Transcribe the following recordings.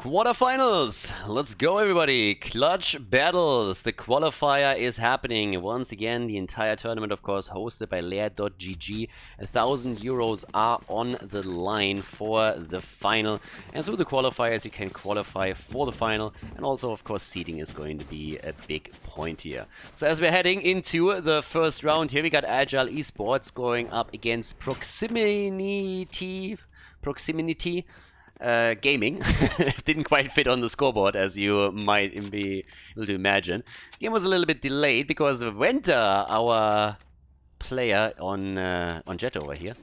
Quarterfinals! Let's go, everybody! Clutch battles! The qualifier is happening. Once again, the entire tournament, of course, hosted by Lair.gg. €1,000 are on the line for the final. And through the qualifiers, you can qualify for the final. And also, of course, seeding is going to be a big point here. So as we're heading into the first round here, we got Agile Esports going up against ProxiMiniTY. Gaming. Didn't quite fit on the scoreboard, as you might be able to imagine. The game was a little bit delayed because Venta, our player on Jet over here,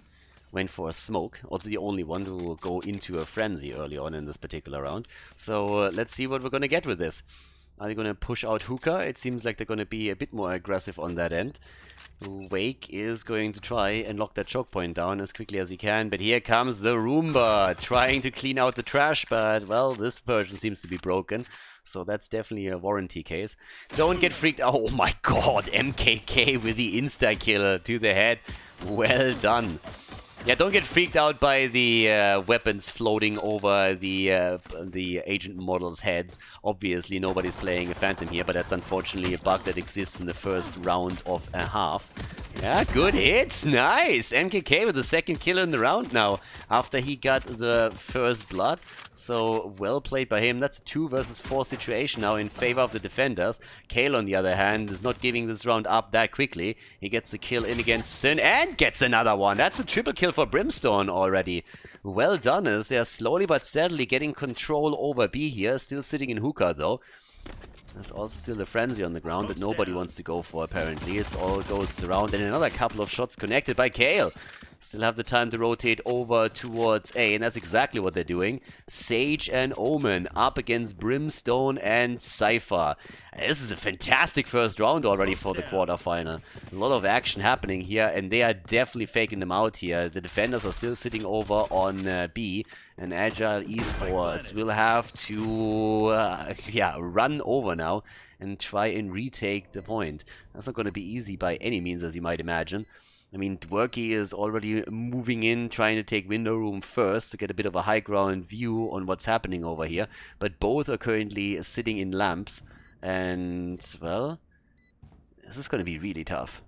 went for a smoke. Also the only one to go into a frenzy early on in this particular round. So let's see what we're going to get with this. Are they going to push out Hookah? It seems like they're going to be a bit more aggressive on that end. Wake is going to try and lock that choke point down as quickly as he can, but here comes the Roomba trying to clean out the trash, but well, this version seems to be broken, so that's definitely a warranty case. Don't get freaked out. Oh my god, MKK with the insta-kill to the head. Well done. Yeah, don't get freaked out by the weapons floating over the agent models' heads. Obviously, nobody's playing a Phantom here, but that's unfortunately a bug that exists in the first round of a half. Yeah, good hits. Nice. MKK with the second kill in the round now, after he got the first blood. So, well played by him. That's a 2 versus 4 situation now in favor of the defenders. Kale, on the other hand, is not giving this round up that quickly. He gets the kill in against Sin and gets another one. That's a triple kill for Brimstone already. Well done, as they are slowly but steadily getting control over B here. Still sitting in Hookah, though. There's also still a frenzy on the ground that nobody wants to go for, apparently. It's all goes around, and another couple of shots connected by Kale. Still have the time to rotate over towards A, and that's exactly what they're doing. Sage and Omen up against Brimstone and Cypher. This is a fantastic first round already for the quarterfinal. A lot of action happening here, and they are definitely faking them out here. The defenders are still sitting over on B, and Agile Esports will have to run over now and try and retake the point. That's not going to be easy by any means, as you might imagine. I mean, Dwerky is already moving in, trying to take window room first to get a bit of a high ground view on what's happening over here. But both are currently sitting in lamps. And, well, this is going to be really tough.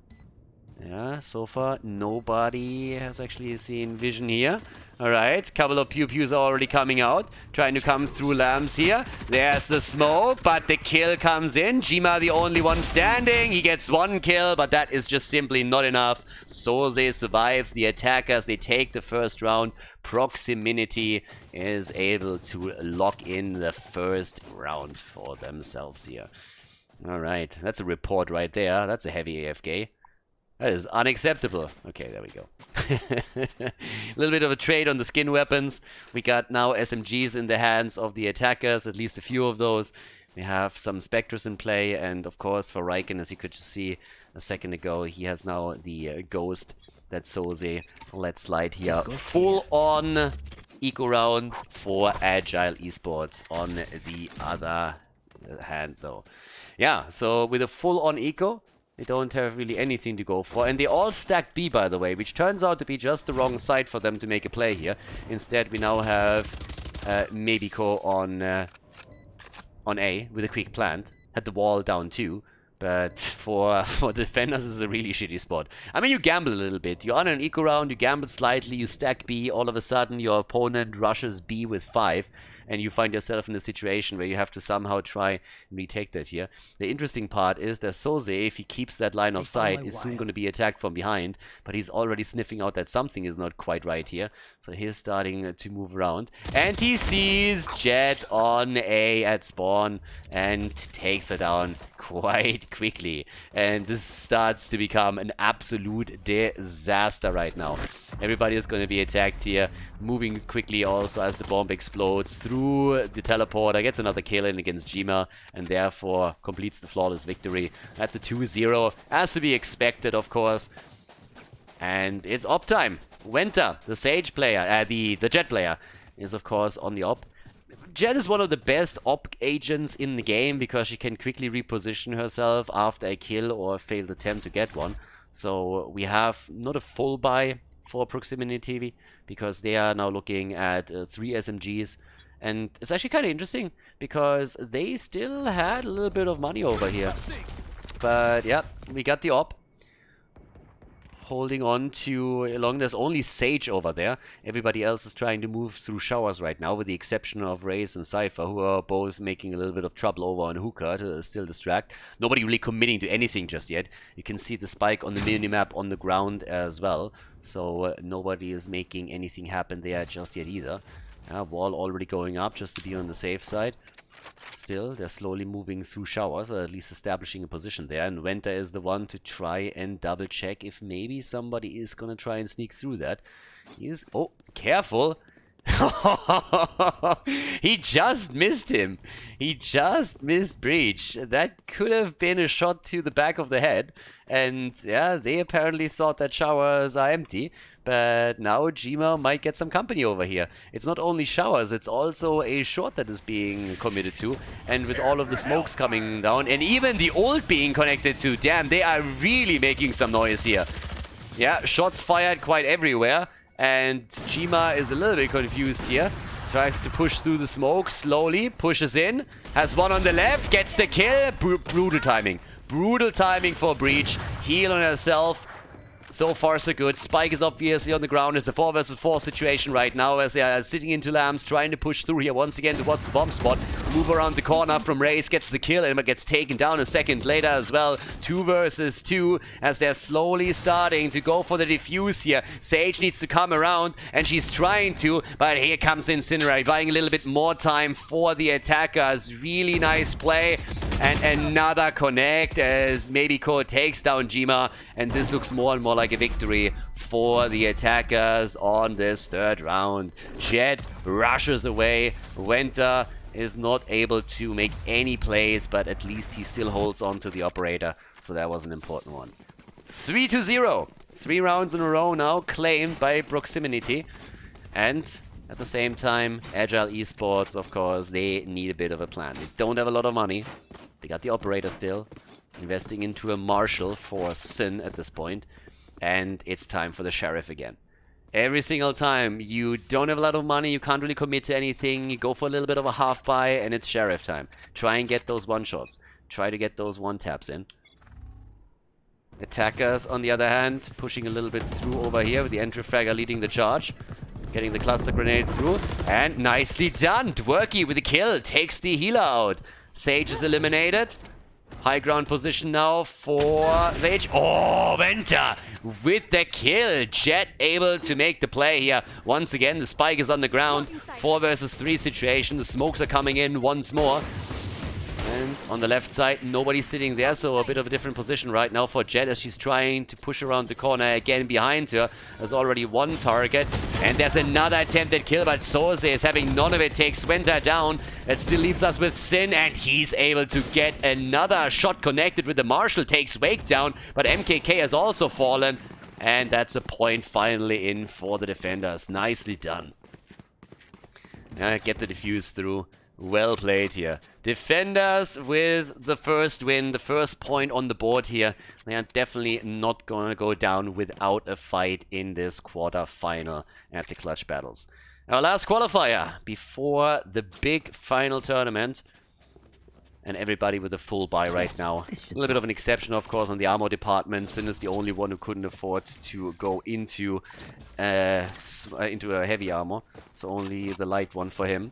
Yeah, so far nobody has actually seen vision here. Alright, couple of pew-pews are already coming out, trying to come through lamps here. There's the smoke, but the kill comes in. Jima the only one standing. He gets one kill, but that is just simply not enough. Soze survives the attackers. They take the first round. ProxiMiniTY is able to lock in the first round for themselves here. Alright, that's a report right there. That's a heavy AFK. That is unacceptable. Okay, there we go. A little bit of a trade on the skin weapons. We got now SMGs in the hands of the attackers, at least a few of those. We have some Spectres in play, and of course for Riken, as you could just see a second ago, he has now the Ghost that Soze let slide here. Full on eco round for Agile Esports on the other hand though. Yeah, so with a full on eco, they don't have really anything to go for. And they all stack B, by the way, which turns out to be just the wrong side for them to make a play here. Instead, we now have Mebiko on A with a quick plant. Had the wall down too. But for defenders, this is a really shitty spot. I mean, you gamble a little bit. You're on an eco round, you gamble slightly, you stack B. All of a sudden, your opponent rushes B with 5. And you find yourself in a situation where you have to somehow try and retake that here. The interesting part is that Soze, if he keeps that line of sight, is soon going to be attacked from behind. But he's already sniffing out that something is not quite right here. So he's starting to move around. And he sees Jet on A at spawn and takes her down quite quickly. And this starts to become an absolute disaster right now. Everybody is going to be attacked here. Moving quickly also as the bomb explodes through the teleporter, gets another kill in against Jima, and therefore completes the flawless victory. That's a 2-0, as to be expected, of course. And it's op time. Wenta, the Sage player, the Jet player, is of course on the op. Jet is one of the best op agents in the game because she can quickly reposition herself after a kill or a failed attempt to get one. So we have not a full buy for ProxiMiniTY because they are now looking at 3 SMGs And it's actually kind of interesting because they still had a little bit of money over here. But yeah, we got the op. Holding on to along. There's only Sage over there. Everybody else is trying to move through showers right now, with the exception of Raze and Cypher, who are both making a little bit of trouble over on Hookah to still distract. Nobody really committing to anything just yet. You can see the spike on the minimap on the ground as well. So nobody is making anything happen there just yet either. Wall already going up just to be on the safe side. Still, they're slowly moving through showers, or at least establishing a position there. And Venter is the one to try and double check if maybe somebody is gonna try and sneak through that. He is... Oh, careful! He just missed him. He just missed Breach. That could have been a shot to the back of the head. And yeah, they apparently thought that showers are empty. But now Jima might get some company over here. It's not only showers, it's also a short that is being committed to. And with all of the smokes coming down, and even the ult being connected to, damn, they are really making some noise here. Yeah, shots fired quite everywhere. And Jima is a little bit confused here. Tries to push through the smoke slowly, pushes in. Has one on the left, gets the kill. Brutal timing. Brutal timing for Breach. Heal on herself. So far, so good. Spike is obviously on the ground. It's a 4 versus 4 situation right now as they are sitting into Lambs, trying to push through here once again towards the bomb spot. Move around the corner from Raze, gets the kill, and gets taken down a second later as well. 2 versus 2 as they're slowly starting to go for the defuse here. Sage needs to come around, and she's trying to, but here comes Incinerate, buying a little bit more time for the attackers. Really nice play. And another connect as maybe Code takes down Jima, and this looks more and more like a victory for the attackers on this third round. Jet rushes away. Wenta is not able to make any plays, but at least he still holds on to the operator, so that was an important one. 3-0. 3 rounds in a row now claimed by ProxiMiniTY. And at the same time, Agile Esports, of course, they need a bit of a plan. They don't have a lot of money. They got the operator still. Investing into a Marshal for Sin at this point. And it's time for the Sheriff again. Every single time you don't have a lot of money, you can't really commit to anything, you go for a little bit of a half buy, and it's Sheriff time. Try and get those one-shots. Try to get those one-taps in. Attackers, on the other hand, pushing a little bit through over here with the entry fragger leading the charge. Getting the cluster grenade through. And nicely done. Dwerky with the kill. Takes the healer out. Sage is eliminated. High ground position now for Sage. Oh, Venter with the kill. Jet able to make the play here. Once again, the spike is on the ground. 4 versus 3 situation. The smokes are coming in once more. And on the left side, nobody's sitting there, so a bit of a different position right now for Jet as she's trying to push around the corner again behind her. There's already one target, and there's another attempted kill, but Soze is having none of it, takes Wenta down. That still leaves us with Sin, and he's able to get another shot connected with the Marshal, takes Wake down, but MKK has also fallen, and that's a point finally in for the defenders. Nicely done. Get the defuse through. Well played here. Defenders with the first win, the first point on the board here. They are definitely not going to go down without a fight in this quarter-final at the Clutch Battles. Our last qualifier before the big final tournament. And everybody with a full buy right now. A little bit of an exception, of course, on the armor department. Sin is the only one who couldn't afford to go into a heavy armor. So only the light one for him.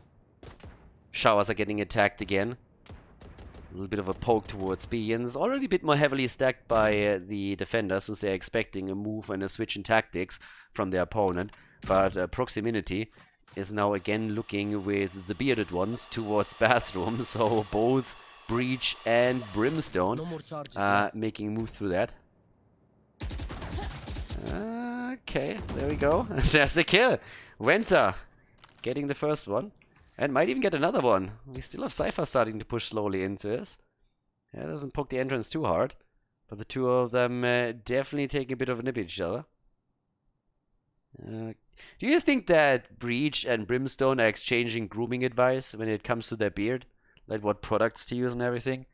Showers are getting attacked again. A little bit of a poke towards B, and it's already a bit more heavily stacked by the defenders since they're expecting a move and a switch in tactics from their opponent. But ProxiMiniTY is now again looking with the bearded ones towards bathroom, so both Breach and Brimstone making a move through that. Okay, there we go. There's the kill. Wenta getting the first one. And might even get another one. We still have Cypher starting to push slowly into this. Yeah, it doesn't poke the entrance too hard. But the two of them definitely taking a bit of a nip at each other. Do you think that Breach and Brimstone are exchanging grooming advice when it comes to their beard? Like what products to use and everything?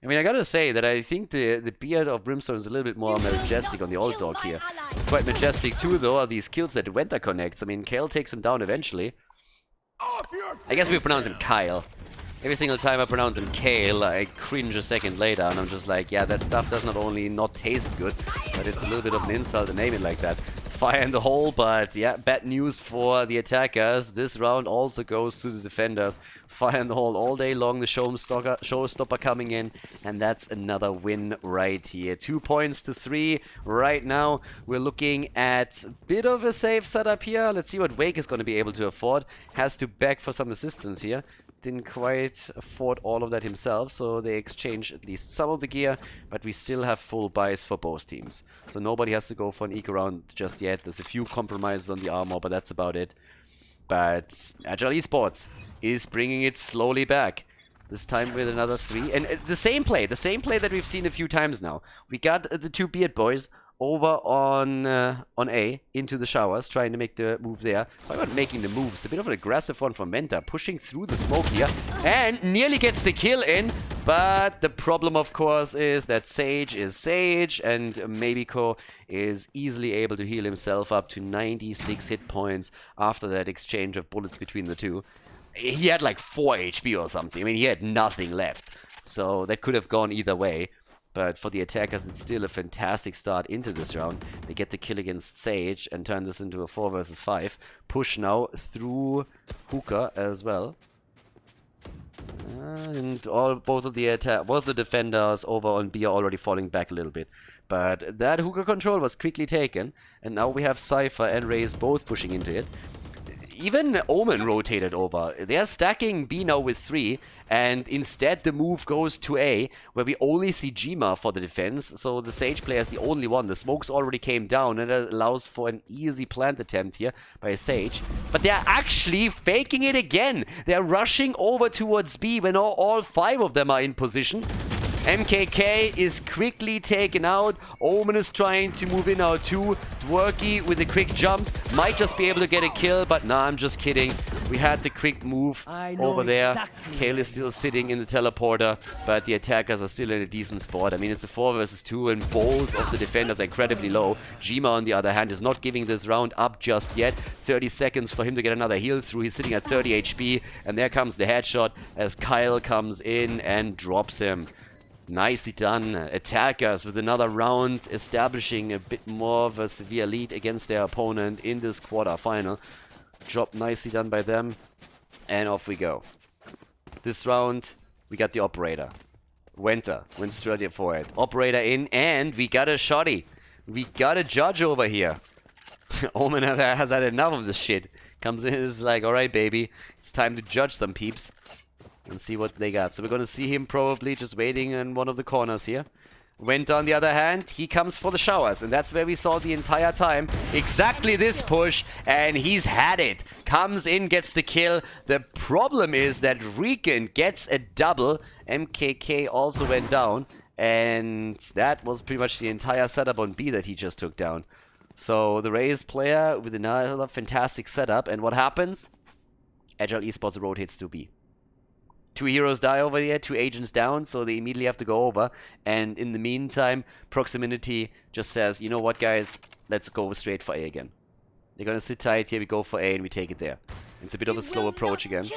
I mean, I gotta say that I think the beard of Brimstone is a little bit more majestic on the old dog here. It's quite majestic too, though, are these kills that Wenta connects. I mean, Kale takes him down eventually. I guess we pronounce him Kyle. Every single time I pronounce him Kale, I cringe a second later, and I'm just like, yeah, that stuff does not only not taste good, but it's a little bit of an insult to name it like that. Fire in the hole, but yeah, bad news for the attackers. This round also goes to the defenders. Fire in the hole all day long, the showstopper coming in, and that's another win right here. 2 points to 3 right now. We're looking at a bit of a safe setup here. Let's see what Wake is going to be able to afford. Has to beg for some assistance here. Didn't quite afford all of that himself, so they exchange at least some of the gear, but we still have full buys for both teams. So nobody has to go for an eco round just yet. There's a few compromises on the armor, but that's about it. But Agile Esports is bringing it slowly back. This time with another 3. And the same play that we've seen a few times now. We got the 2 Beard Boys over on A into the showers, trying to make the move there. Talk about making the moves. A bit of an aggressive one from Venta, pushing through the smoke here, and nearly gets the kill in. But the problem, of course, is that Sage is Sage, and Mabiko is easily able to heal himself up to 96 hit points after that exchange of bullets between the two. He had like 4 HP or something. I mean, he had nothing left. So that could have gone either way. But for the attackers, it's still a fantastic start into this round. They get the kill against Sage and turn this into a 4 versus 5. Push now through Hookah as well. And both the defenders over on B are already falling back a little bit. But that Hookah control was quickly taken. And now we have Cypher and Raze both pushing into it. Even Omen rotated over. They're stacking B now with 3, and instead the move goes to A, where we only see Jima for the defense, so the Sage player is the only one. The smokes already came down, and it allows for an easy plant attempt here by Sage. But they're actually faking it again. They're rushing over towards B when all 5 of them are in position. MKK is quickly taken out. Omen is trying to move in now too. Dwerky with a quick jump. Might just be able to get a kill, but nah, I'm just kidding. We had the quick move over there. Exactly. Kale is still sitting in the teleporter, but the attackers are still in a decent spot. I mean, it's a 4 versus 2, and both of the defenders are incredibly low. Jima, on the other hand, is not giving this round up just yet. 30 seconds for him to get another heal through. He's sitting at 30 HP, and there comes the headshot as Kyle comes in and drops him. Nicely done. Attackers with another round, establishing a bit more of a severe lead against their opponent in this quarterfinal. Job nicely done by them. And off we go. This round, we got the operator. Wenta went straight for it. Operator in, and we got a shotty. We got a judge over here. Omen has had enough of this shit. Comes in and is like, alright baby, it's time to judge some peeps. And see what they got. So we're going to see him probably just waiting in one of the corners here. Wenta, on the other hand, he comes for the showers. And that's where we saw the entire time. Exactly this push. And he's had it. Comes in, gets the kill. The problem is that Riken gets a double. MKK also went down. And that was pretty much the entire setup on B that he just took down. So the Raze player with another fantastic setup. And what happens? Agile Esports rotates to B. 2 heroes die over there, 2 agents down, so they immediately have to go over. And in the meantime, ProxiMiniTY just says, you know what, guys, let's go straight for A again. They're gonna sit tight here, we go for A and we take it there. It's a bit of a slow approach again.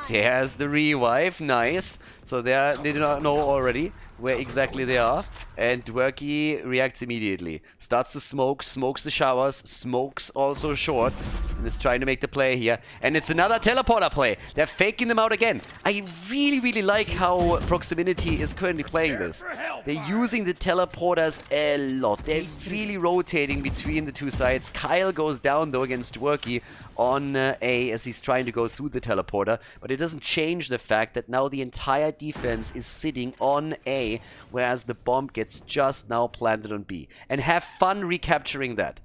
There's the revive, nice. So they do not know already where exactly they are. And Dwerky reacts immediately. Starts to smoke, smokes the showers, smokes also short. And is trying to make the play here. And it's another teleporter play. They're faking them out again. I really like how ProxiMiniTY is currently playing this. They're using the teleporters a lot. They're really rotating between the two sides. Kyle goes down though against Dwerky on A as he's trying to go through the teleporter. But it doesn't change the fact that now the entire defense is sitting on A, whereas the bomb gets just now planted on B. And have fun recapturing that.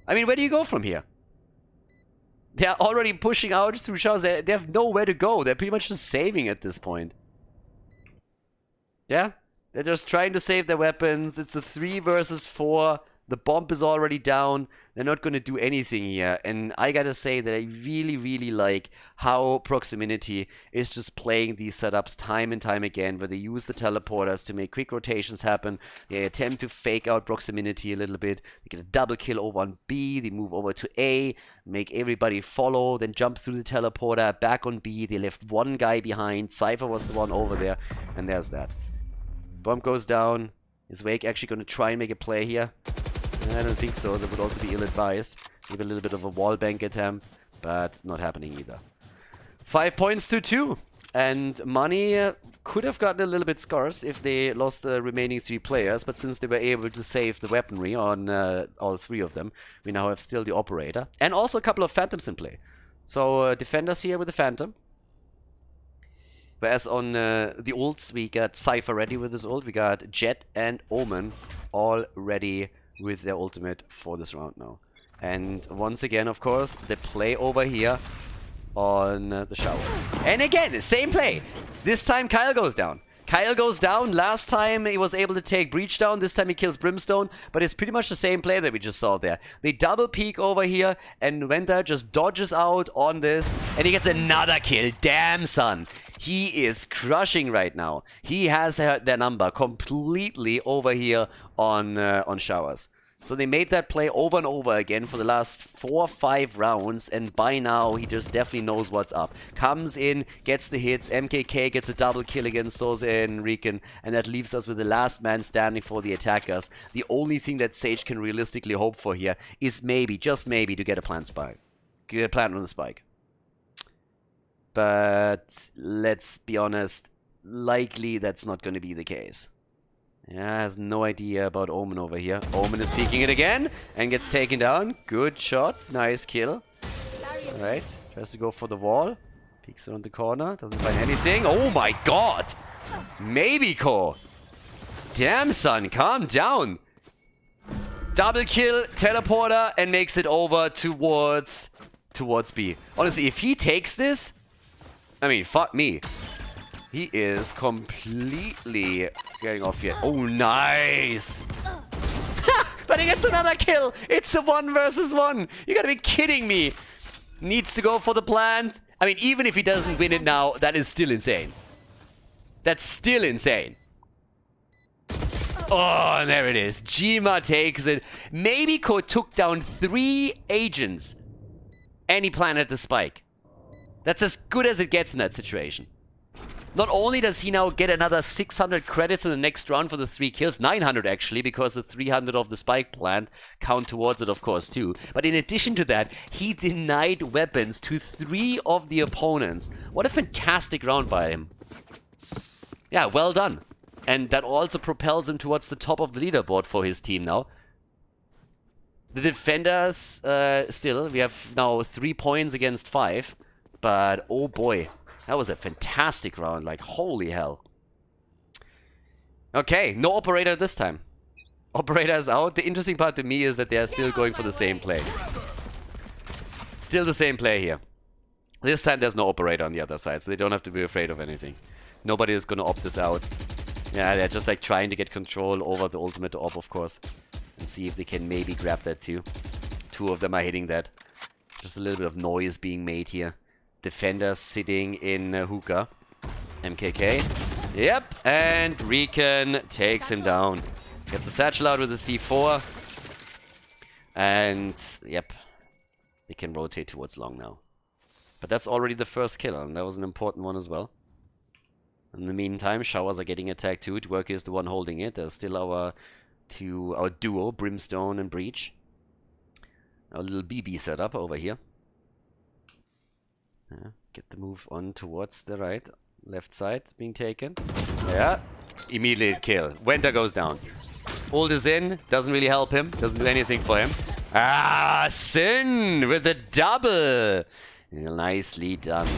I mean, where do you go from here? They're already pushing out through showers. They have nowhere to go. They're pretty much just saving at this point. Yeah? They're just trying to save their weapons. It's a 3 versus 4. The bomb is already down. They're not going to do anything here. And I gotta say that I really, really like how ProxiMiniTY is just playing these setups time and time again, where they use the teleporters to make quick rotations happen. They attempt to fake out ProxiMiniTY a little bit. They get a double kill over on B. They move over to A, make everybody follow, then jump through the teleporter, back on B. They left one guy behind. Cypher was the one over there. And there's that. Bomb goes down. Is Wake actually going to try and make a play here? I don't think so. That would also be ill-advised. Maybe a little bit of a wall bank attempt, but not happening either. 5 points to 2. And Money could have gotten a little bit scarce if they lost the remaining 3 players, but since they were able to save the weaponry on all 3 of them, we now have still the Operator. And also a couple of Phantoms in play. So Defenders here with the Phantom. Whereas on the ults, we got Cypher ready with his ult. We got Jet and Omen all ready with their ultimate for this round now. And once again, of course, the play over here on the showers. And again, same play. This time Kyle goes down. Kyle goes down. Last time he was able to take Breach down. This time he kills Brimstone. But it's pretty much the same play that we just saw there. They double peek over here. And Venta just dodges out on this. And he gets another kill. Damn, son. He is crushing right now. He has their number completely over here on showers. So they made that play over and over again for the last 4 or 5 rounds, and by now he just definitely knows what's up. Comes in, gets the hits, MKK gets a double kill against Soze and Riken, and that leaves us with the last man standing for the attackers. The only thing that Sage can realistically hope for here is maybe, just maybe, to get a plant spike. Get a plant on the spike. But let's be honest, likely that's not going to be the case. Yeah, has no idea about Omen over here. Omen is peeking it again and gets taken down. Good shot. Nice kill. Alright, tries to go for the wall. Peeks around the corner. Doesn't find anything. Oh my god! Maybe Ko. Damn, son. Calm down. Double kill, teleporter, and makes it over towards B. Honestly, if he takes this, I mean, fuck me. He is completely getting off here. Oh, nice. But he gets another kill. It's a 1 versus 1. You gotta be kidding me. Needs to go for the plant. I mean, even if he doesn't win it now, that is still insane. That's still insane. Oh, and there it is. Jima takes it. Maybe Ko took down 3 agents. And he planted the spike. That's as good as it gets in that situation. Not only does he now get another 600 credits in the next round for the 3 kills, 900 actually, because the 300 of the spike plant count towards it, of course, too. But in addition to that, he denied weapons to 3 of the opponents. What a fantastic round by him. Yeah, well done. And that also propels him towards the top of the leaderboard for his team now. The defenders, still, we have now 3 points against 5. But, oh boy. That was a fantastic round, like, holy hell. Okay, no Operator this time. Operator is out. The interesting part to me is that they are still going for the same play. Still the same play here. This time there's no Operator on the other side, so they don't have to be afraid of anything. Nobody is going to opt this out. Yeah, they're just like trying to get control over the ultimate op, of course. And see if they can maybe grab that too. 2 of them are hitting that. Just a little bit of noise being made here. Defenders sitting in hookah. MKK. Yep. And Riken takes him down. Gets the satchel out with the C4. And, yep. They can rotate towards long now. But that's already the first kill, and that was an important one as well. In the meantime, showers are getting attacked too. Dworky is the one holding it. There's still our duo, Brimstone and Breach. Our little BB setup over here. Get the move on towards the right. Left side being taken. Yeah. Immediate kill. Venta goes down. Ult is in. Doesn't really help him. Doesn't do anything for him. Ah, Sin with the double. Nicely done.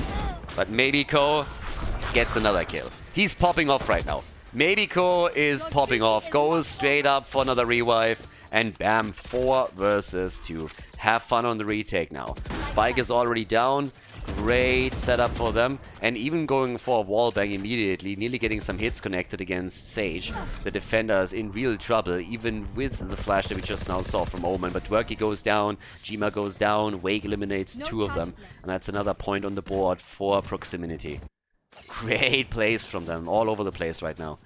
But maybe Ko gets another kill. He's popping off right now. Maybe Ko is popping off. Goes straight up for another revive. And bam, 4 versus 2. Have fun on the retake now. Spike is already down. Great setup for them, and even going for a wallbang immediately, nearly getting some hits connected against Sage. The defender is in real trouble, even with the flash that we just now saw from Omen. But Dwerky goes down, Jima goes down, Wake eliminates two of them, and that's another point on the board for ProxiMiniTY. Great plays from them, all over the place right now.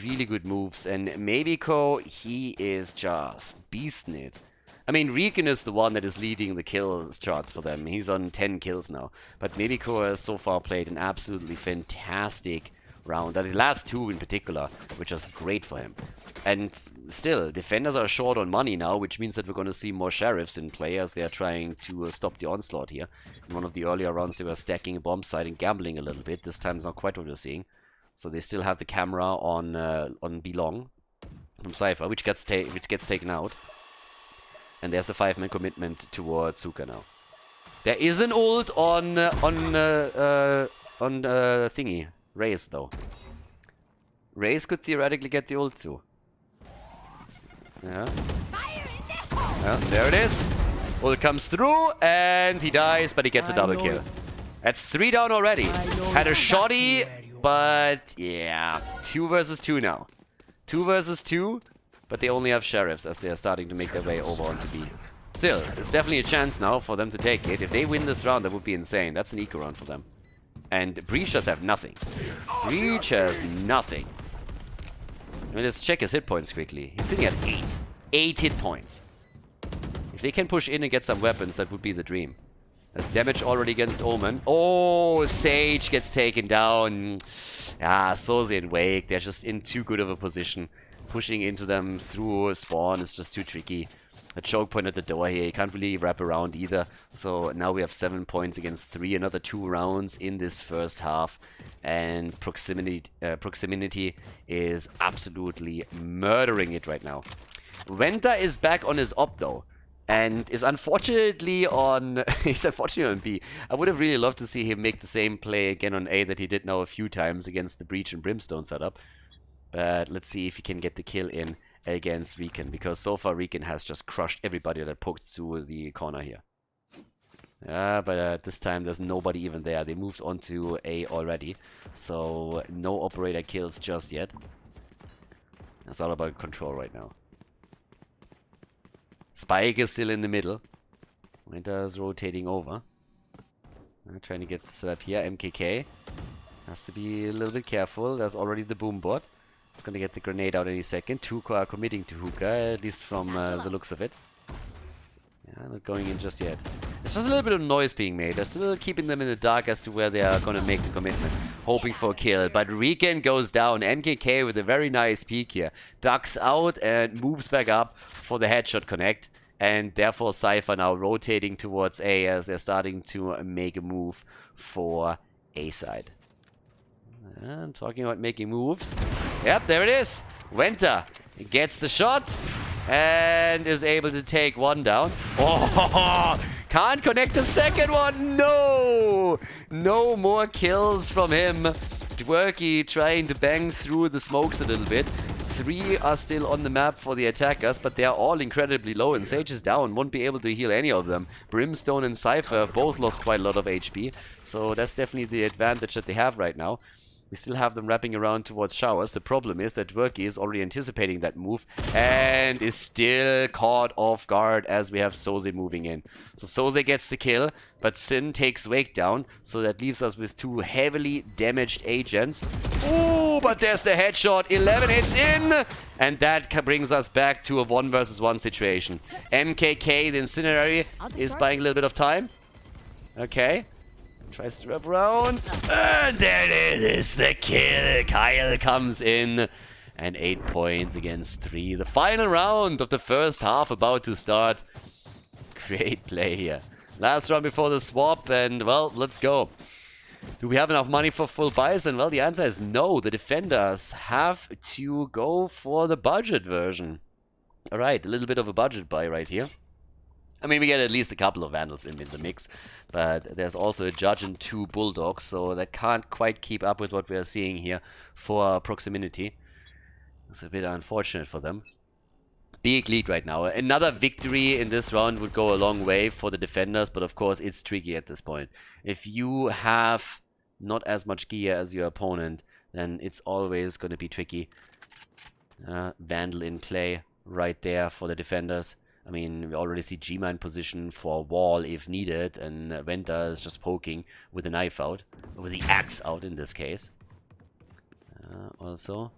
Really good moves, and Mabiko, he is just beasting it. I mean, Riken is the one that is leading the kills charts for them. He's on 10 kills now. But Mabiko has so far played an absolutely fantastic round. The last two in particular, which is great for him. And still, defenders are short on money now, which means that we're going to see more sheriffs in play as they are trying to stop the onslaught here. In one of the earlier rounds, they were stacking a bomb site and gambling a little bit. This time is not quite what we're seeing. So they still have the camera on Belong from Cypher, which gets taken out. And there's a 5-man commitment towards Suka now. There is an ult on thingy, Raze though. Raze could theoretically get the ult too. Yeah. Well, there it is. Ult comes through and he dies, but he gets a double kill. That's 3 down already. Had a shoddy, but yeah, 2 versus 2 now. 2 versus 2. But they only have sheriffs as they are starting to make their way over onto B. Still, it's definitely a chance now for them to take it. If they win this round, that would be insane. That's an eco round for them. And Breach does have nothing. Breach has nothing. I mean, let's check his hit points quickly. He's sitting at 8. 8 hit points. If they can push in and get some weapons, that would be the dream. There's damage already against Omen. Oh, Sage gets taken down. Ah, Soze and Wake, they're just in too good of a position. Pushing into them through spawn is just too tricky. A choke point at the door here, you can't really wrap around either. So now we have 7 points against 3, another 2 rounds in this first half. And ProxiMiniTY is absolutely murdering it right now. Venta is back on his op though. And is unfortunately on he's unfortunately on B. I would have really loved to see him make the same play again on A that he did now a few times against the Breach and Brimstone setup. But let's see if he can get the kill in against Riken, because so far Riken has just crushed everybody that poked through the corner here. Yeah, but this time there's nobody even there. They moved on to A already, so no operator kills just yet. It's all about control right now. Spike is still in the middle. Winter is rotating over. Trying to get set up here. MKK has to be a little bit careful. There's already the boom bot. It's gonna get the grenade out any second. Tuko are committing to hookah, at least from the looks of it. Yeah, not going in just yet. There's just a little bit of noise being made. They're still keeping them in the dark as to where they are gonna make the commitment. Hoping for a kill. But Riken goes down. MKK with a very nice peek here. Ducks out and moves back up for the headshot connect. And therefore Cypher now rotating towards A as they're starting to make a move for A side. And talking about making moves. Yep, there it is. Wenta gets the shot and is able to take one down. Oh, can't connect the second one. No! No more kills from him. Dwerky trying to bang through the smokes a little bit. 3 are still on the map for the attackers, but they are all incredibly low, and Sage is down, won't be able to heal any of them. Brimstone and Cypher both lost quite a lot of HP, so that's definitely the advantage that they have right now. We still have them wrapping around towards showers. The problem is that Dwerky is already anticipating that move and is still caught off guard as we have Soze moving in. So Soze gets the kill, but Sin takes Wake down, so that leaves us with 2 heavily damaged agents. Ooh, but there's the headshot. 11 hits in, and that brings us back to a 1 versus 1 situation. MKK, the Incinerary, is buying a little bit of time. Okay. Tries to wrap around. And there it is, the kill. Kyle comes in. And 8 points against 3. The final round of the first half about to start. Great play here. Last round before the swap. And, well, let's go. Do we have enough money for full buys? And, well, the answer is no. The defenders have to go for the budget version. Alright, a little bit of a budget buy right here. I mean, we get at least a couple of Vandals in the mix, but there's also a Judge and 2 Bulldogs, so that can't quite keep up with what we are seeing here for ProxiMiniTY. It's a bit unfortunate for them. Big lead right now. Another victory in this round would go a long way for the defenders, but of course it's tricky at this point. If you have not as much gear as your opponent, then it's always going to be tricky. Vandal in play right there for the defenders. I mean, we already see Gma in position for wall if needed, and Venta is just poking with the knife out, with the axe out in this case. Also,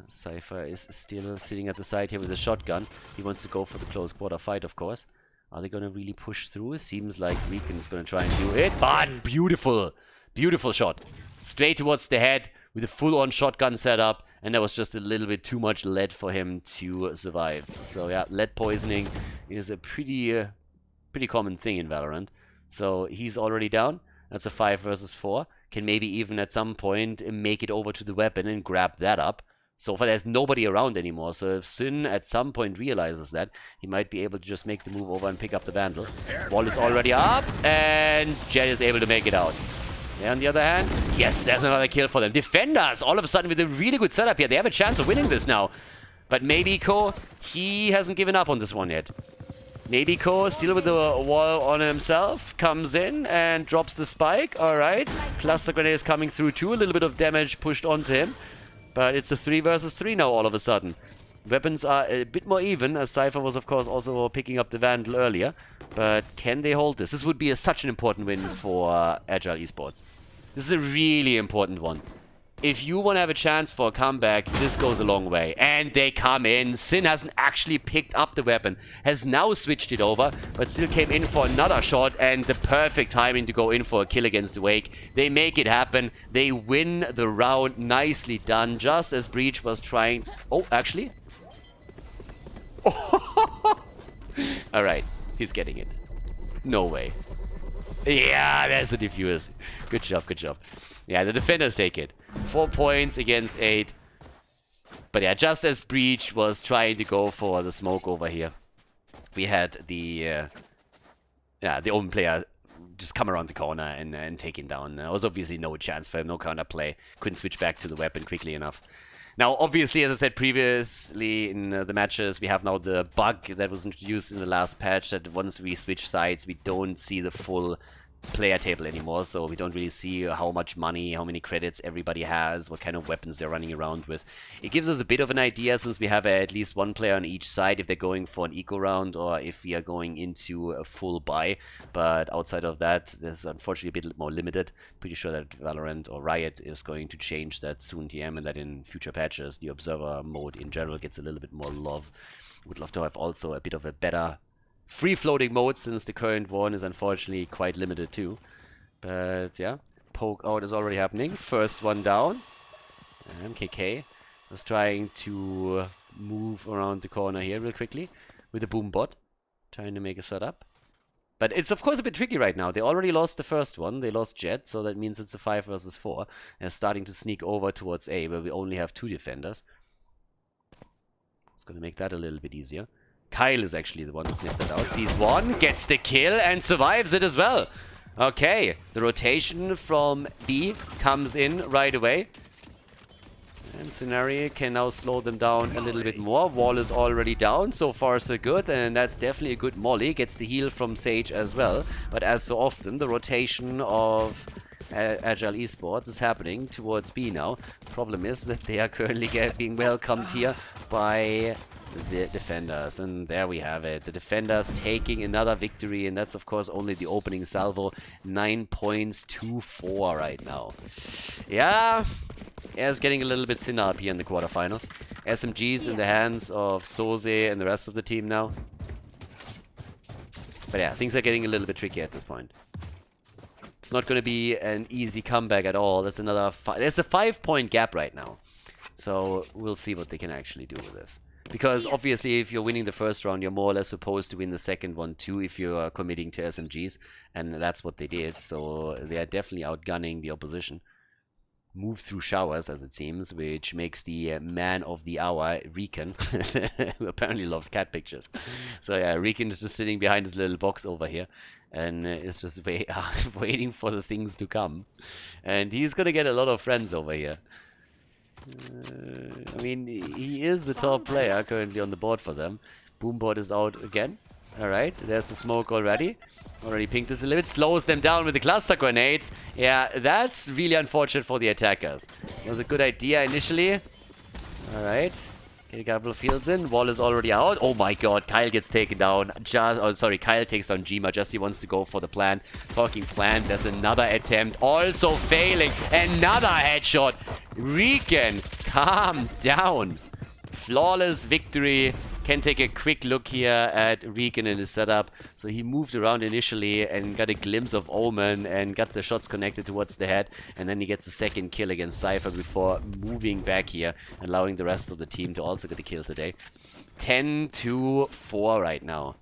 Cypher is still sitting at the side here with a shotgun. He wants to go for the close quarter fight, of course. Are they going to really push through? Seems like Recon is going to try and do it, but beautiful, beautiful shot. Straight towards the head with a full-on shotgun setup, and that was just a little bit too much lead for him to survive. So yeah, lead poisoning is a pretty common thing in Valorant. So he's already down. That's a 5 versus 4. Can maybe even at some point make it over to the weapon and grab that up. So far there's nobody around anymore, so if Sin at some point realizes that, he might be able to just make the move over and pick up the Vandal. Wall is already up, and Jet is able to make it out. Yeah, on the other hand, yes, there's another kill for them. Defenders, all of a sudden with a really good setup here. They have a chance of winning this now. But Mabiko, he hasn't given up on this one yet. Mabiko, still with the wall on himself, comes in and drops the spike. Alright, cluster grenade is coming through too. A little bit of damage pushed onto him. But it's a 3 versus 3 now all of a sudden. Weapons are a bit more even, as Cypher was of course also picking up the Vandal earlier. But can they hold this? This would be such an important win for Agile Esports. This is a really important one. If you want to have a chance for a comeback, this goes a long way. And they come in. Sin hasn't actually picked up the weapon. Has now switched it over, but still came in for another shot. And the perfect timing to go in for a kill against the Wake. They make it happen. They win the round. Nicely done. Just as Breach was trying... Oh, actually? Alright. He's getting it. No way. Yeah, there's the defuse. Good job, good job. Yeah, the defenders take it. 4 points against 8. But yeah, just as Breach was trying to go for the smoke over here, we had the open player just come around the corner and take him down. There was obviously no chance for him, no counter play. Couldn't switch back to the weapon quickly enough. Now, obviously, as I said previously in the matches, we have now the bug that was introduced in the last patch that once we switch sides, we don't see the full player table anymore, so we don't really see how much money, how many credits everybody has, what kind of weapons they're running around with. It gives us a bit of an idea, since we have at least one player on each side, if they're going for an eco round or if we are going into a full buy. But outside of that, this is unfortunately a bit more limited. Pretty sure that Valorant or Riot is going to change that soon, TM, and that in future patches the observer mode in general gets a little bit more love. Would love to have also a bit of a better free-floating mode, since the current one is unfortunately quite limited too. But yeah, poke out is already happening. First one down. MKK was trying to move around the corner here real quickly with the boom bot, trying to make a setup. But it's of course a bit tricky right now. They already lost the first one. They lost Jet, so that means it's a 5 versus 4. They're starting to sneak over towards A, where we only have 2 defenders. It's going to make that a little bit easier. Kyle is actually the one who sniffed that out. Sees one, gets the kill, and survives it as well. Okay, the rotation from B comes in right away. And Scenario can now slow them down a little bit more. Wall is already down, so far so good, and that's definitely a good molly. Gets the heal from Sage as well. But as so often, the rotation of Agile Esports is happening towards B now. The problem is that they are currently being welcomed here by the defenders, and there we have it. The defenders taking another victory, and that's of course only the opening salvo. 9 points to 4 right now. Yeah, it's getting a little bit thinner up here in the quarterfinal. SMGs in the hands of Soze and the rest of the team now. But yeah, things are getting a little bit tricky at this point. It's not going to be an easy comeback at all. There's another there's a 5-point gap right now, so we'll see what they can actually do with this. Because obviously if you're winning the first round, you're more or less supposed to win the second one too if you're committing to SMGs. And that's what they did. So they are definitely outgunning the opposition. Moves through showers, as it seems, which makes the man of the hour, Recon, who apparently loves cat pictures. So yeah, Recon is just sitting behind his little box over here. And is just waiting for the things to come. And he's going to get a lot of friends over here. I mean, he is the top player currently on the board for them. Boombot is out again. Alright, there's the smoke already. Already pinged this a little bit. Slows them down with the cluster grenades. Yeah, that's really unfortunate for the attackers. It was a good idea initially. Alright. Get a couple of fields in. Wall is already out. Oh my god, Kyle gets taken down. Kyle takes down Jima. Just he wants to go for the plant. Talking plant, there's another attempt. Also failing. Another headshot. Regan, calm down. Flawless victory. Can take a quick look here at Regan in his setup. So he moved around initially and got a glimpse of Omen and got the shots connected towards the head. And then he gets the second kill against Cypher before moving back here, allowing the rest of the team to also get a kill today. 10-4 right now.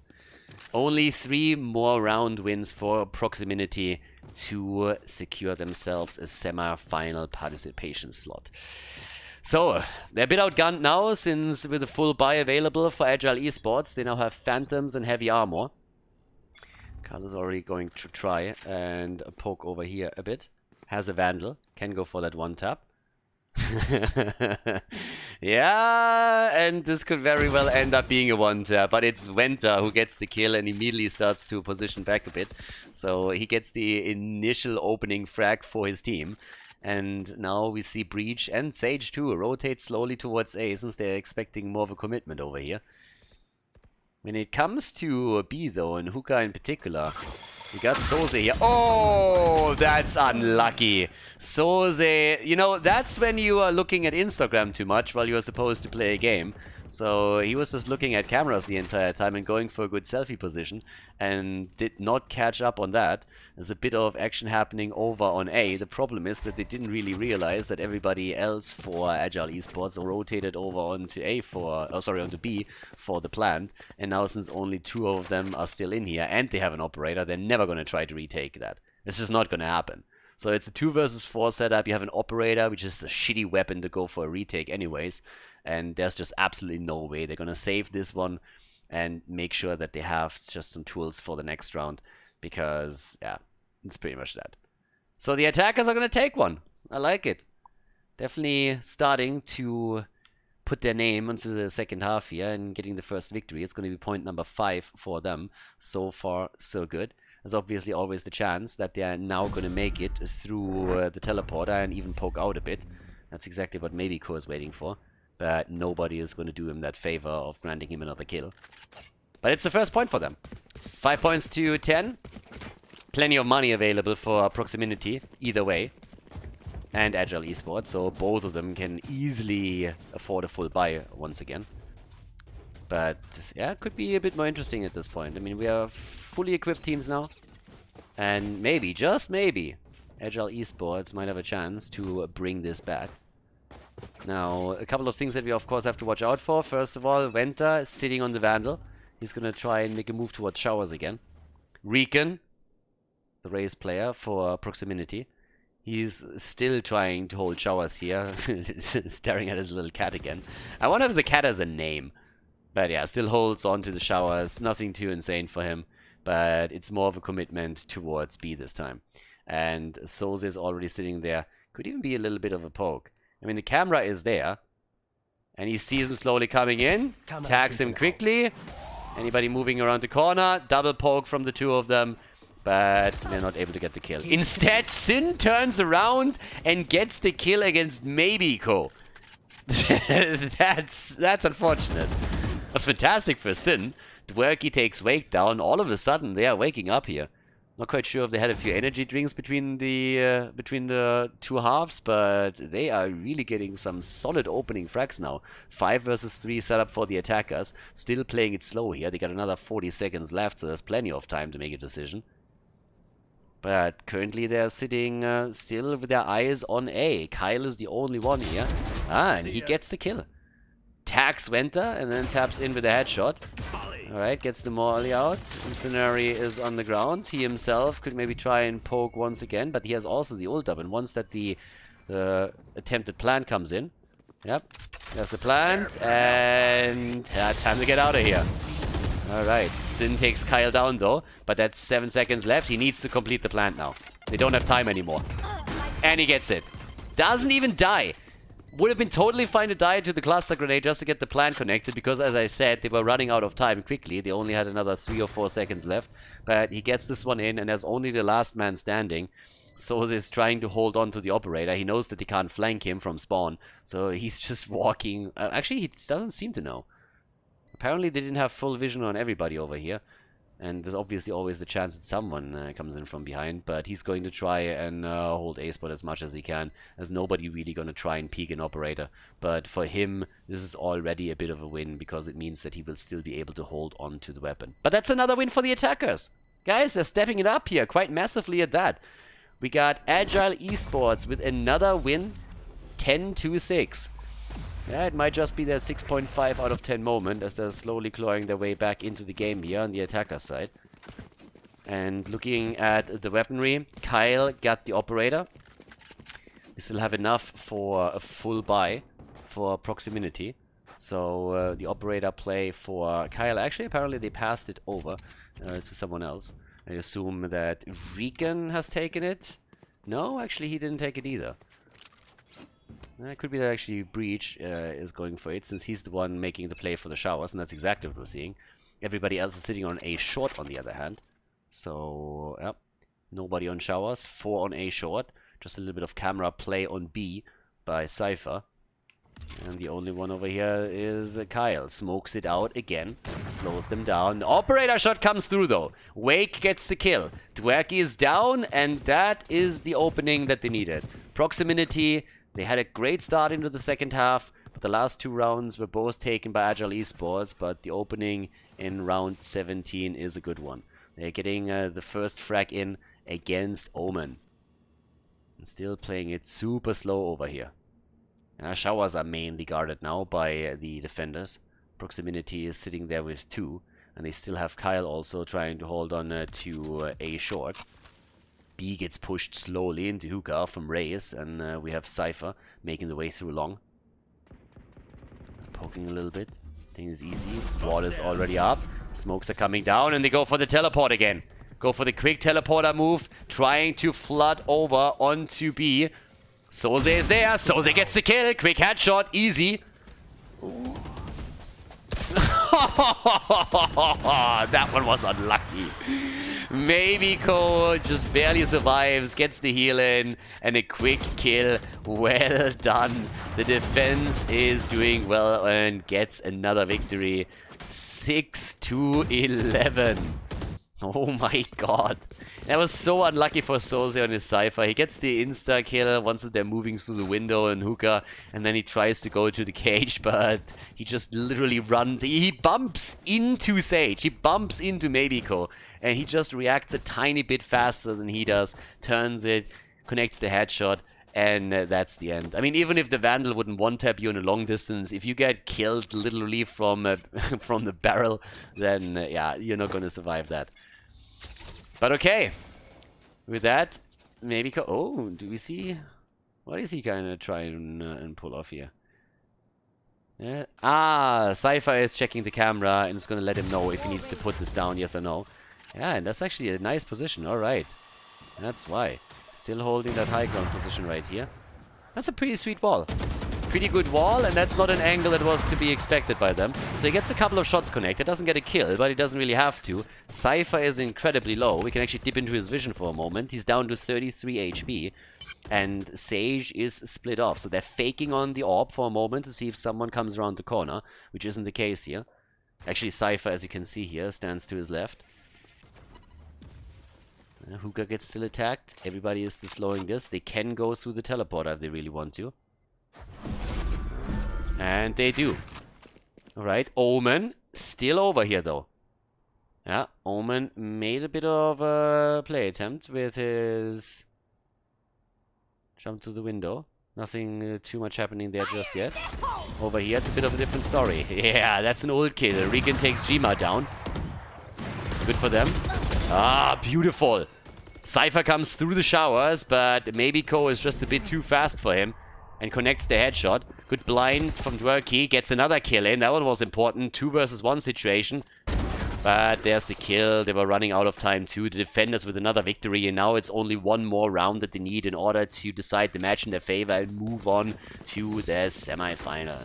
Only 3 more round wins for ProxiMiniTY to secure themselves a semi-final participation slot. So, they're a bit outgunned now, since with a full buy available for Agile Esports, they now have Phantoms and Heavy Armor. Carl is already going to try and poke over here a bit. Has a Vandal, can go for that one tap. Yeah, and this could very well end up being a one tap, but it's Venta who gets the kill and immediately starts to position back a bit. So he gets the initial opening frag for his team. And now we see Breach and Sage too rotate slowly towards A, since they're expecting more of a commitment over here. When it comes to B though, and Hookah in particular, we got Soze here. Oh, that's unlucky. Soze, you know, that's when you are looking at Instagram too much while you are supposed to play a game. So he was just looking at cameras the entire time and going for a good selfie position and did not catch up on that. There's a bit of action happening over on A. The problem is that they didn't really realize that everybody else for Agile Esports rotated over onto A for, onto B for the plant. And now since only 2 of them are still in here and they have an operator, they're never going to try to retake that. It's just not going to happen. So it's a 2 versus 4 setup. You have an operator, which is a shitty weapon to go for a retake anyways. And there's just absolutely no way. They're going to save this one and make sure that they have just some tools for the next round. Because, yeah, it's pretty much that. So the attackers are going to take one. I like it. Definitely starting to put their name into the second half here and getting the first victory. It's going to be point number 5 for them. So far, so good. There's obviously always the chance that they are now going to make it through the teleporter and even poke out a bit. That's exactly what Mabiko is waiting for. But nobody is going to do him that favor of granting him another kill. But it's the first point for them. 5 points to 10. Plenty of money available for ProxiMiniTY, either way. And Agile Esports, so both of them can easily afford a full buy once again. But, yeah, it could be a bit more interesting at this point. I mean, we are fully equipped teams now. And maybe, just maybe, Agile Esports might have a chance to bring this back. Now, a couple of things that we of course have to watch out for. First of all, Venta is sitting on the Vandal. He's going to try and make a move towards Showers again. Regan, the race player for ProxiMiniTY. He's still trying to hold Showers here. Staring at his little cat again. I wonder if the cat has a name. But yeah, still holds on to the Showers. Nothing too insane for him. But it's more of a commitment towards B this time. And Soze is already sitting there. Could even be a little bit of a poke. I mean, the camera is there. And he sees him slowly coming in. Tags him quickly. Anybody moving around the corner. Double poke from the 2 of them. But they're not able to get the kill. Instead, Sin turns around and gets the kill against Mabiko. That's unfortunate. That's fantastic for Sin. Dwerky takes Wake down. All of a sudden, they are waking up here. Not quite sure if they had a few energy drinks between the 2 halves, but they are really getting some solid opening frags now. 5 versus 3 setup for the attackers. Still playing it slow here. They got another 40 seconds left, so there's plenty of time to make a decision. But currently they're sitting still with their eyes on A. Kyle is the only one here. And he gets the kill. Tags Venta and then taps in with a headshot. Alright, gets the molly out. Incendiary is on the ground. He himself could maybe try and poke once again, but he has also the ult up. And once that the attempted plant comes in. Yep, there's the plant. And time to get out of here. Alright, Sin takes Kyle down though, but that's 7 seconds left. He needs to complete the plant now. They don't have time anymore. And he gets it. Doesn't even die. Would have been totally fine to die to the cluster grenade just to get the plant connected, because as I said, they were running out of time quickly. They only had another 3 or 4 seconds left. But he gets this one in, and there's only the last man standing. Soze is trying to hold on to the operator. He knows that they can't flank him from spawn. So he's just walking. Actually, he doesn't seem to know. Apparently they didn't have full vision on everybody over here. And there's obviously always the chance that someone comes in from behind. But he's going to try and hold A spot as much as he can. There's nobody really going to try and peek an operator. But for him, this is already a bit of a win, because it means that he will still be able to hold on to the weapon. But that's another win for the attackers. Guys, they're stepping it up here quite massively at that. We got Agile Esports with another win, 10-6. Yeah, it might just be their 6.5 out of 10 moment, as they're slowly clawing their way back into the game here on the attacker side. And looking at the weaponry, Kyle got the operator. We still have enough for a full buy for ProxiMiniTY. So the operator play for Kyle, actually apparently they passed it over to someone else. I assume that Regan has taken it. No, actually he didn't take it either. It could be that actually Breach is going for it, since he's the one making the play for the showers, and that's exactly what we're seeing. Everybody else is sitting on A short on the other hand. So, yep, nobody on showers, 4 on A short. Just a little bit of camera play on B by Cypher. And the only one over here is Kyle. Smokes it out again. Slows them down. The operator shot comes through though. Wake gets the kill. Dwerky is down, and that is the opening that they needed. ProxiMiniTY, they had a great start into the second half, but the last 2 rounds were both taken by Agile Esports, but the opening in round 17 is a good one. They're getting the first frag in against Omen. And still playing it super slow over here. Showers are mainly guarded now by the defenders. ProxiMiniTY is sitting there with 2. And they still have Kyle also trying to hold on to A short. B gets pushed slowly into hookah from Reyes. And we have Cypher making the way through long. Poking a little bit. I think it's easy. Wall is already up. Smokes are coming down. And they go for the teleport again. Go for the quick teleporter move. Trying to flood over onto B. Soze is there. Soze gets the kill. Quick headshot. Easy. That one was unlucky. Maybe-ko just barely survives. Gets the heal in. And a quick kill. Well done. The defense is doing well and gets another victory. 6-11. Oh my god. That was so unlucky for Soze on his Cypher. He gets the insta-kill once they're moving through the window and hookah, and then he tries to go to the cage, but he just literally runs. He bumps into Sage. He bumps into Maybe-ko, and he just reacts a tiny bit faster than he does, turns it, connects the headshot, and that's the end. I mean, even if the Vandal wouldn't one-tap you in a long distance, if you get killed literally from from the barrel, then yeah, you're not going to survive that. But okay, with that, maybe... Oh, do we see... What is he kind of trying and pull off here? Cypher is checking the camera and is going to let him know if he needs to put this down, yes or no. Yeah, and that's actually a nice position, alright. That's why. Still holding that high ground position right here. That's a pretty sweet wall. Pretty good wall, and that's not an angle that was to be expected by them. So he gets a couple of shots connected, doesn't get a kill, but he doesn't really have to. Cypher is incredibly low. We can actually dip into his vision for a moment. He's down to 33 HP, and Sage is split off. So they're faking on the orb for a moment to see if someone comes around the corner, which isn't the case here. Actually, Cypher, as you can see here, stands to his left. Hookah gets still attacked. Everybody is still slowing this. They can go through the teleporter if they really want to. And they do. Alright, Omen still over here though. Yeah, Omen made a bit of a play attempt with his jump to the window. Nothing too much happening there just yet. Over here, it's a bit of a different story. Yeah, that's an old kill. Regan takes Jima down. Good for them. Ah, beautiful. Cypher comes through the showers, but Maybe-ko is just a bit too fast for him. And connects the headshot. Good blind from Dwerky. Gets another kill in. That one was important. 2 versus 1 situation. But there's the kill. They were running out of time too. The defenders with another victory, and now it's only one more round that they need in order to decide the match in their favor and move on to their semi-final.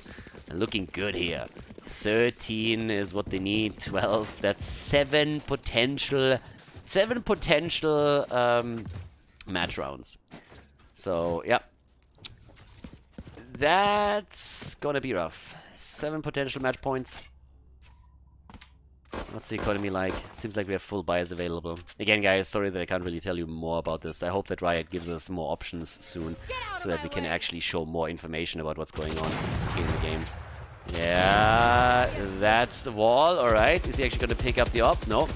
Looking good here. 13 is what they need. 12. That's 7 potential match rounds. So, yeah. That's gonna be rough. 7 potential match points. What's the economy like? Seems like we have full buyers available. Again, guys, sorry that I can't really tell you more about this. I hope that Riot gives us more options soon, so that we can actually show more information about what's going on in the games. Yeah, that's the wall. Alright, is he actually going to pick up the op? No.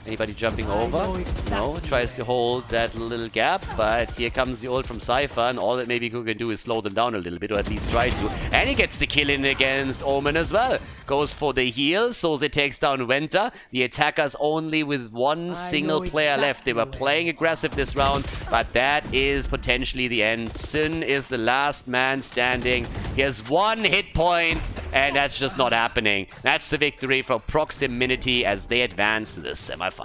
Anybody jumping over? No, tries to hold that little gap, but here comes the ult from Cypher, and all that maybe Ku can do is slow them down a little bit, or at least try to. And he gets the kill in against Omen as well. Goes for the heal, Soze takes down Wenta. The attackers only with one single player left. They were playing aggressive this round, but that is potentially the end. Sin is the last man standing. He has 1 hit point, and that's just not happening. That's the victory for ProxiMiniTY as they advance to the semifinal.